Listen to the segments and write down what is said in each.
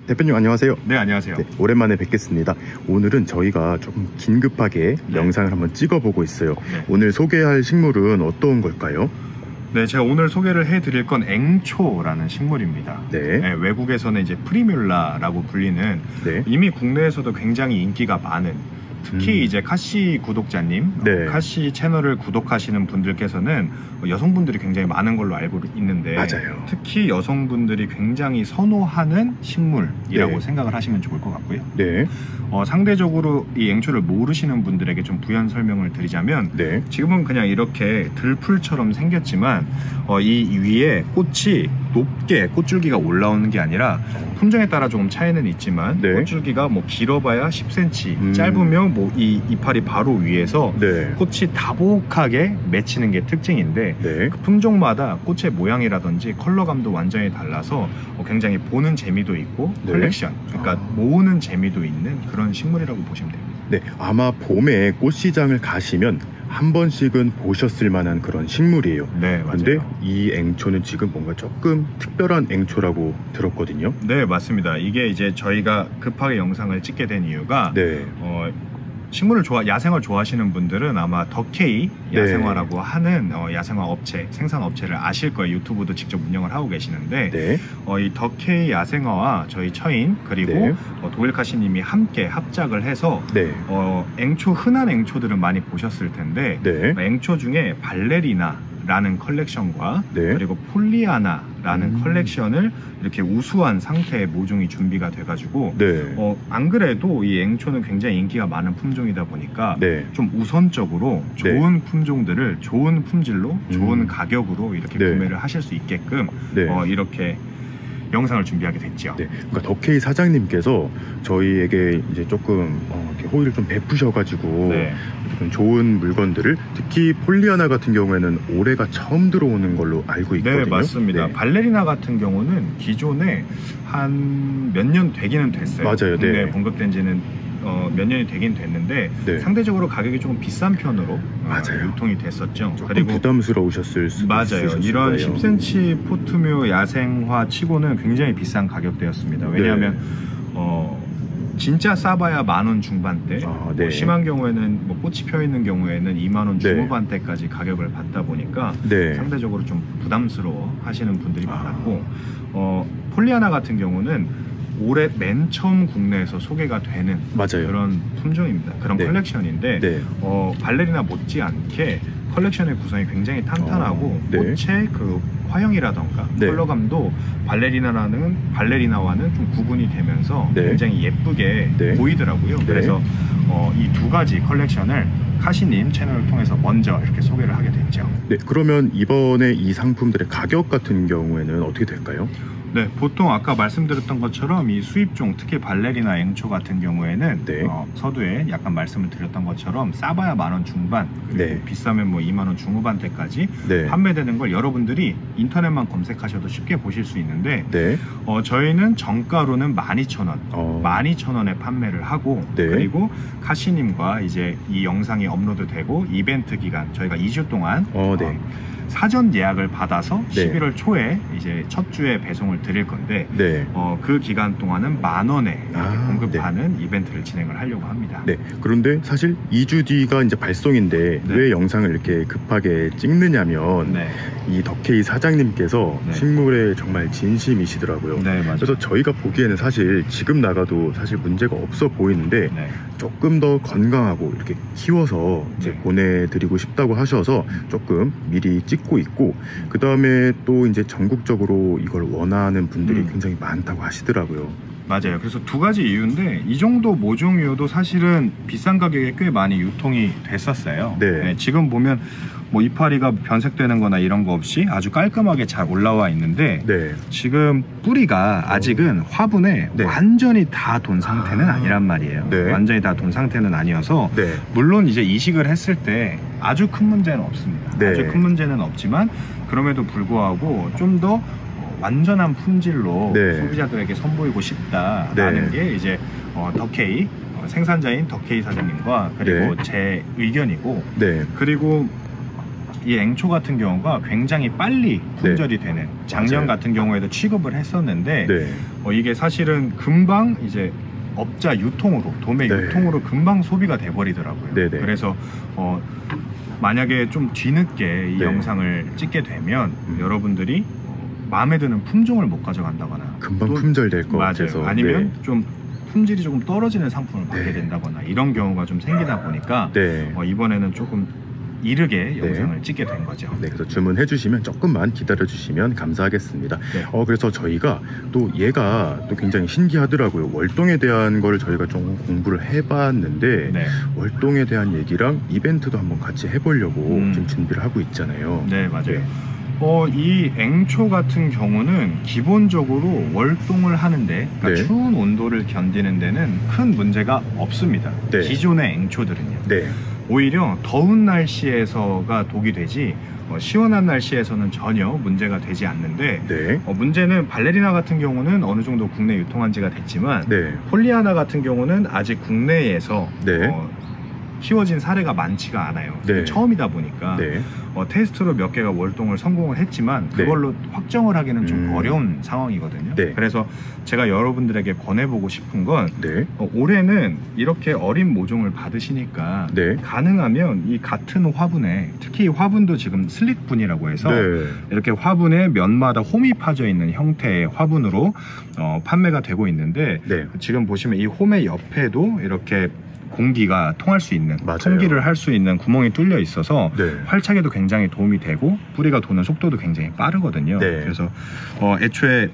대표님 안녕하세요. 네, 안녕하세요. 네, 오랜만에 뵙겠습니다. 오늘은 저희가 조금 긴급하게 영상을 한번 찍어보고 있어요. 오늘 소개할 식물은 어떤 걸까요? 네, 제가 오늘 소개를 해드릴 건 앵초라는 식물입니다. 네, 외국에서는 이제 프리뮬라라고 불리는 이미 국내에서도 굉장히 인기가 많은, 특히 이제 카시 구독자님, 카시 채널을 구독하시는 분들께서는 여성분들이 굉장히 많은 걸로 알고 있는데, 맞아요. 특히 여성분들이 굉장히 선호하는 식물이라고 생각을 하시면 좋을 것 같고요. 상대적으로 이 앵초를 모르시는 분들에게 좀 부연 설명을 드리자면, 지금은 그냥 이렇게 들풀처럼 생겼지만 이 위에 꽃이 높게 꽃줄기가 올라오는 게 아니라, 품종에 따라 조금 차이는 있지만 꽃줄기가 뭐 길어봐야 10cm, 짧으면 뭐 이 이파리 바로 위에서 꽃이 다복하게 맺히는 게 특징인데, 그 품종마다 꽃의 모양이라든지 컬러감도 완전히 달라서 굉장히 보는 재미도 있고 컬렉션, 그러니까 모으는 재미도 있는 그런 식물이라고 보시면 됩니다. 네, 아마 봄에 꽃시장을 가시면 한 번씩은 보셨을 만한 그런 식물이에요. 네, 맞아요. 근데 이 앵초는 지금 뭔가 조금 특별한 앵초라고 들었거든요. 네, 맞습니다. 이게 이제 저희가 급하게 영상을 찍게 된 이유가, 식물을 야생화 좋아하시는 분들은 아마 더케이 야생화라고 하는 야생화 업체, 생산 업체를 아실 거예요. 유튜브도 직접 운영을 하고 계시는데, 이 더케이 야생화와 저희 처인 그리고 도일카시님이 함께 합작을 해서 앵초, 흔한 앵초들은 많이 보셨을 텐데, 앵초 중에 발레리나라는 컬렉션과 그리고 폴리아나라는 컬렉션을 이렇게 우수한 상태의 모종이 준비가 돼가지고, 안 그래도 이 앵초는 굉장히 인기가 많은 품종이다 보니까 좀 우선적으로 좋은 품종들을 좋은 품질로 좋은 가격으로 이렇게 구매를 하실 수 있게끔 이렇게 영상을 준비하게 됐죠. 그러니까 더케이 사장님께서 저희에게 이제 조금 이렇게 호의를 좀 베푸셔가지고 좋은 물건들을, 특히 폴리아나 같은 경우에는 올해가 처음 들어오는 걸로 알고 있거든요. 네, 맞습니다. 발레리나 같은 경우는 기존에 한 몇 년 되기는 됐어요. 맞아요. 국내에 공급된 지는 몇 년이 되긴 됐는데 상대적으로 가격이 조금 비싼 편으로 유통이 됐었죠. 그리고 부담스러우셨을 수도 맞아요. 이런 10cm 포트묘 야생화 치고는 굉장히 비싼 가격대였습니다. 왜냐하면 진짜 싸봐야 10,000원 중반대, 뭐 심한 경우에는 뭐 꽃이 펴 있는 경우에는 20,000원 중후반대까지 가격을 받다 보니까 상대적으로 좀 부담스러워 하시는 분들이 많았고, 폴리아나 같은 경우는 올해 맨 처음 국내에서 소개가 되는 그런 품종입니다. 그런 컬렉션인데, 발레리나 못지않게 컬렉션의 구성이 굉장히 탄탄하고 꽃의 그 화형이라던가 컬러감도 발레리나와는 좀 구분이 되면서 굉장히 예쁘게 보이더라고요. 그래서 이 두 가지 컬렉션을 카시님 채널을 통해서 먼저 이렇게 소개를 하게 됐죠. 그러면 이번에 이 상품들의 가격 같은 경우에는 어떻게 될까요? 네, 보통 아까 말씀드렸던 것처럼 이 수입종, 특히 발레리나 앵초 같은 경우에는 서두에 약간 말씀을 드렸던 것처럼 싸봐야 10,000원 중반, 그리고 비싸면 뭐 20,000원 중후반대까지 판매되는 걸 여러분들이 인터넷만 검색하셔도 쉽게 보실 수 있는데, 저희는 정가로는 12,000원, 12,000원에 판매를 하고, 그리고 카시님과 이제 이 영상이 업로드되고 이벤트 기간, 저희가 2주 동안 사전 예약을 받아서 11월 초에 이제 첫 주에 배송을 드릴 건데, 그 기간 동안은 10,000원에 공급하는 이벤트를 진행을 하려고 합니다. 그런데 사실 2주 뒤가 이제 발송인데 왜 영상을 이렇게 급하게 찍느냐면, 이 더케이 사장님께서 식물에 정말 진심이시더라고요. 그래서 저희가 보기에는 사실 지금 나가도 사실 문제가 없어 보이는데, 조금 더 건강하고 이렇게 키워서 이제 보내드리고 싶다고 하셔서 조금 미리 찍고 있고, 그 다음에 또 이제 전국적으로 이걸 원하는 분들이 굉장히 많다고 하시더라고요. 맞아요. 그래서 두 가지 이유인데, 이 정도 모종이어도 사실은 비싼 가격에 꽤 많이 유통이 됐었어요. 지금 보면 뭐 이파리가 변색되는 거나 이런 거 없이 아주 깔끔하게 잘 올라와 있는데, 지금 뿌리가 아직은 화분에 완전히 다 돈 상태는 아니란 말이에요. 완전히 다 돈 상태는 아니어서, 물론 이제 이식을 했을 때 아주 큰 문제는 없습니다. 아주 큰 문제는 없지만, 그럼에도 불구하고 좀 더 완전한 품질로 소비자들에게 선보이고 싶다라는 게 이제 더케이 생산자인 더케이 사장님과 그리고 제 의견이고, 그리고 이 앵초 같은 경우가 굉장히 빨리 품절이 되는, 작년 맞아요. 같은 경우에도 취급을 했었는데 네. 이게 사실은 금방 이제 업자 유통으로, 도매 네. 유통으로 금방 소비가 돼버리더라고요. 네네. 그래서 만약에 좀 뒤늦게 이 네. 영상을 찍게 되면 여러분들이 마음에 드는 품종을 못 가져간다거나 금방 품절될 것 같아서. 아니면 좀 품질이 조금 떨어지는 상품을 받게 된다거나 이런 경우가 좀 생기다 보니까 네. 이번에는 조금 이르게 영상을 찍게 된 거죠. 네, 그래서 주문해 주시면 조금만 기다려 주시면 감사하겠습니다. 네. 그래서 저희가 또 얘가 또 굉장히 신기하더라고요. 월동에 대한 거를 저희가 좀 공부를 해봤는데 네. 월동에 대한 얘기랑 이벤트도 한번 같이 해보려고 지금 준비를 하고 있잖아요. 네, 맞아요. 이 앵초 같은 경우는 기본적으로 월동을 하는데, 그러니까 네. 추운 온도를 견디는 데는 큰 문제가 없습니다. 네. 기존의 앵초들은요. 네. 오히려 더운 날씨에서가 독이 되지 시원한 날씨에서는 전혀 문제가 되지 않는데, 네. 문제는 발레리나 같은 경우는 어느 정도 국내 유통한 지가 됐지만 네. 폴리아나 같은 경우는 아직 국내에서 네. 키워진 사례가 많지가 않아요. 네. 처음이다 보니까 네. 테스트로 몇 개가 월동을 성공을 했지만 그걸로 확정을 하기는 좀 어려운 상황이거든요. 네. 그래서 제가 여러분들에게 권해보고 싶은 건 네. 올해는 이렇게 어린 모종을 받으시니까 네. 가능하면 이 같은 화분에, 특히 화분도 지금 슬릿분이라고 해서 네. 이렇게 화분에 면마다 홈이 파져 있는 형태의 화분으로 판매가 되고 있는데, 네. 지금 보시면 이 홈의 옆에도 이렇게 공기가 통할 수 있는, 맞아요. 통기를 할 수 있는 구멍이 뚫려 있어서 네. 활착에도 굉장히 도움이 되고 뿌리가 도는 속도도 굉장히 빠르거든요. 네. 그래서 애초에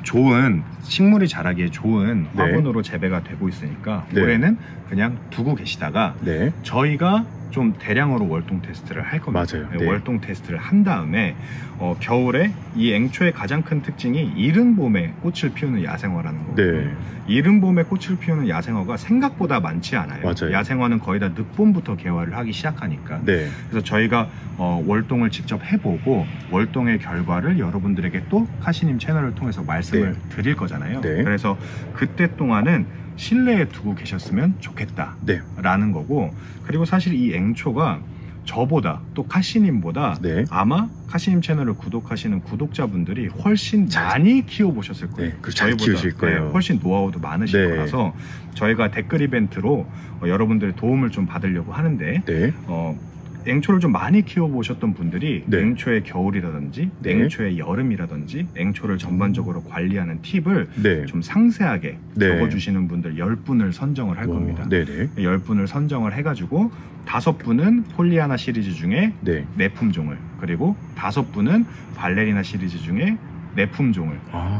좋은, 식물이 자라기에 좋은 네. 화분으로 재배가 되고 있으니까 네. 올해는 그냥 두고 계시다가 네. 저희가 좀 대량으로 월동 테스트를 할 겁니다. 맞아요. 네. 월동 테스트를 한 다음에 겨울에 이 앵초의 가장 큰 특징이 이른 봄에 꽃을 피우는 야생화라는 거거든요. 네. 이른 봄에 꽃을 피우는 야생화가 생각보다 많지 않아요. 맞아요. 야생화는 거의 다 늦봄부터 개화를 하기 시작하니까. 네. 그래서 저희가 월동을 직접 해보고 월동의 결과를 여러분들에게 또 카시님 채널을 통해서 말씀을 드릴 거잖아요. 네. 그래서 그때 동안은 실내에 두고 계셨으면 좋겠다 네. 라는 거고, 그리고 사실 이 앵초가 저보다 또 카시님보다 네. 아마 카시님 채널을 구독하시는 구독자분들이 훨씬 많이 키워보셨을 거예요. 네, 잘 키우실 거예요. 훨씬 노하우도 많으실 네. 거라서 저희가 댓글 이벤트로 여러분들의 도움을 좀 받으려고 하는데, 네. 앵초를 좀 많이 키워보셨던 분들이 네. 앵초의 겨울이라든지 네. 앵초의 여름이라든지 앵초를 전반적으로 관리하는 팁을 네. 좀 상세하게 네. 적어주시는 분들 10분을 선정을 할 겁니다. 네네. 10분을 선정을 해가지고 5분은 폴리아나 시리즈 중에 네. 4품종을, 그리고 5분은 발레리나 시리즈 중에 4품종을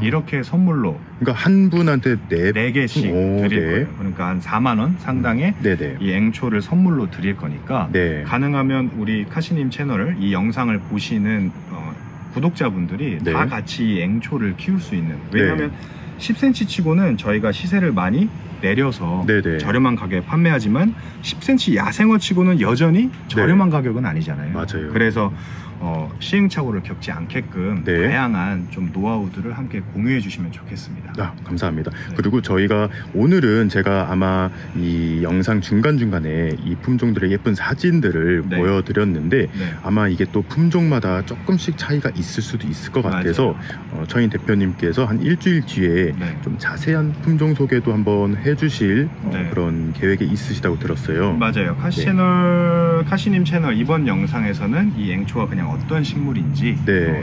이렇게 선물로, 그러니까 한 분한테 4개씩 드릴 거예요. 그러니까 한 4만원 상당의 네네. 이 앵초를 선물로 드릴 거니까 네. 가능하면 우리 카시님 채널을, 이 영상을 보시는 구독자분들이 네. 다 같이 이 앵초를 키울 수 있는, 왜냐하면 10cm 치고는 저희가 시세를 많이 내려서 네네. 저렴한 가격에 판매하지만 10cm 야생화 치고는 여전히 저렴한 가격은 아니잖아요. 맞아요. 그래서 시행착오를 겪지 않게끔 네. 다양한 좀 노하우들을 함께 공유해 주시면 좋겠습니다. 감사합니다. 그리고 저희가 오늘은 제가 아마 이 영상 중간중간에 이 품종들의 예쁜 사진들을 보여드렸는데 아마 이게 또 품종마다 조금씩 차이가 있을 수도 있을 것 같아서 저희 대표님께서 한 일주일 뒤에 좀 자세한 품종 소개도 한번 해주실 그런 계획이 있으시다고 들었어요. 맞아요. 카시님 채널 이번 영상에서는 이 앵초가 그냥 어떤 식물인지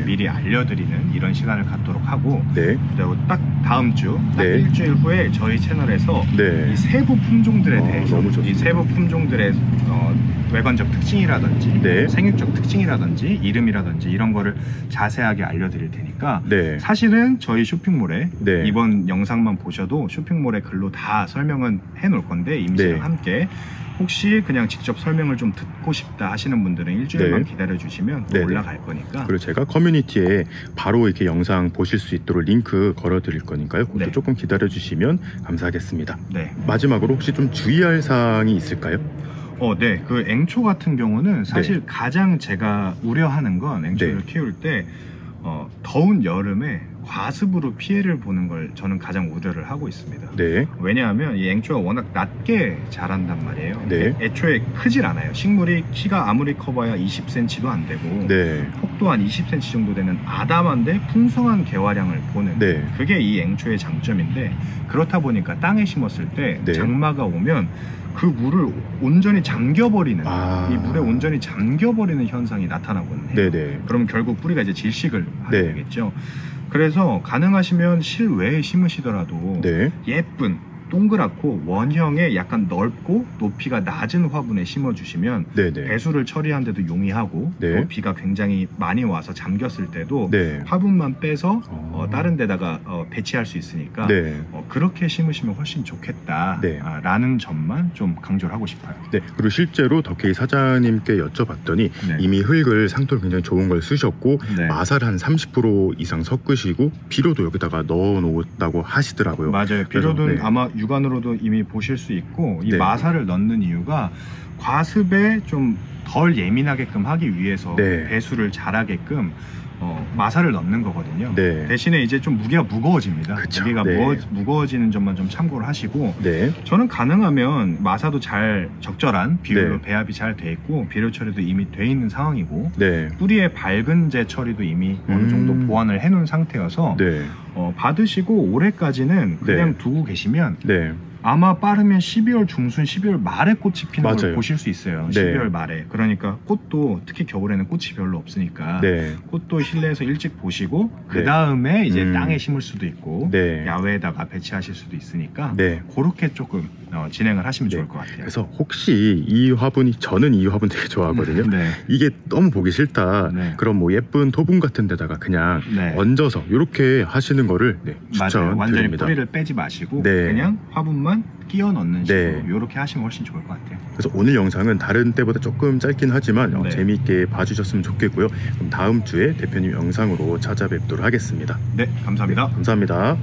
미리 알려드리는 이런 시간을 갖도록 하고, 그리고 딱 다음 주, 딱 일주일 후에 저희 채널에서 이 세부 품종들에 대해서, 이 세부 품종들의 외관적 특징이라든지 생육적 특징이라든지 이름이라든지 이런 거를 자세하게 알려드릴 테니까 사실은 저희 쇼핑몰에 이번 영상만 보셔도 쇼핑몰에 글로 다 설명은 해놓을 건데, 임시랑 함께 혹시 그냥 직접 설명을 좀 듣고 싶다 하시는 분들은 일주일만 기다려주시면 또 올라갈 거니까. 그리고 제가 커뮤니티에 바로 이렇게 영상 보실 수 있도록 링크 걸어 드릴 거니까요. 그것도 조금 기다려주시면 감사하겠습니다. 마지막으로 혹시 좀 주의할 사항이 있을까요? 네. 그 앵초 같은 경우는 사실 가장 제가 우려하는 건 앵초를 키울 때 더운 여름에 과습으로 피해를 보는 걸 저는 가장 우려를 하고 있습니다. 네. 왜냐하면 이 앵초가 워낙 낮게 자란단 말이에요. 네. 애초에 크질 않아요. 식물이 키가 아무리 커봐야 20cm도 안 되고 네. 폭도 한 20cm 정도 되는 아담한데 풍성한 개화량을 보는 네. 그게 이 앵초의 장점인데, 그렇다 보니까 땅에 심었을 때 네. 장마가 오면 그 물을 온전히 잠겨버리는 이 물에 온전히 잠겨버리는 현상이 나타나거든요. 네네. 그러면 결국 뿌리가 이제 질식을 하게 네. 되겠죠. 그래서 가능하시면 실외에 심으시더라도 네. 예쁜 동그랗고 원형의 약간 넓고 높이가 낮은 화분에 심어주시면 네네. 배수를 처리하는데도 용이하고 네. 또 비가 굉장히 많이 와서 잠겼을 때도 네. 화분만 빼서 다른 데다가 배치할 수 있으니까 네. 그렇게 심으시면 훨씬 좋겠다 네. 라는 점만 좀 강조를 하고 싶어요. 네. 그리고 실제로 덕케이 사장님께 여쭤봤더니 네. 이미 흙을 상토를 굉장히 좋은 걸 쓰셨고 네. 마살 한 30% 이상 섞으시고 비료도 여기다가 넣어 놓았다고 하시더라고요. 맞아요. 비료는 네. 아마 육안으로도 이미 보실 수 있고, 이 네. 마살을 넣는 이유가 과습에 좀 덜 예민하게끔 하기 위해서 네. 배수를 잘하게끔 마살을 넣는 거거든요. 네. 대신에 이제 좀 무게가 무거워집니다. 그쵸. 무게가 네. 무거워지는 점만 좀 참고를 하시고, 네. 저는 가능하면 마사도 잘 적절한 비율로 네. 배합이 잘 돼 있고 비료 처리도 이미 돼 있는 상황이고 네. 뿌리의 밝은제 처리도 이미 어느 정도 보완을 해놓은 상태여서 네. 받으시고 올해까지는 그냥 네. 두고 계시면 네. 아마 빠르면 12월 중순, 12월 말에 꽃이 피는 걸 맞아요. 보실 수 있어요. 네. 12월 말에. 그러니까 꽃도 특히 겨울에는 꽃이 별로 없으니까 네. 꽃도 실내에서 일찍 보시고 그 네. 다음에 이제 땅에 심을 수도 있고 네. 야외에다가 배치하실 수도 있으니까 네. 그렇게 조금 진행을 하시면 좋을 것 같아요. 그래서 혹시 이 화분이, 저는 이 화분 되게 좋아하거든요. 네. 이게 너무 보기 싫다. 네. 그럼 뭐 예쁜 토분 같은 데다가 그냥 네. 얹어서 이렇게 하시는 거를 맞아요. 완전히 추천드립니다. 뿌리를 빼지 마시고 네. 그냥 화분만 끼워 넣는 식으로 네. 이렇게 하시면 훨씬 좋을 것 같아요. 그래서 오늘 영상은 다른 때보다 조금 짧긴 하지만 네. 재미있게 봐주셨으면 좋겠고요. 그럼 다음 주에 대표님 영상으로 찾아뵙도록 하겠습니다. 네, 감사합니다. 감사합니다.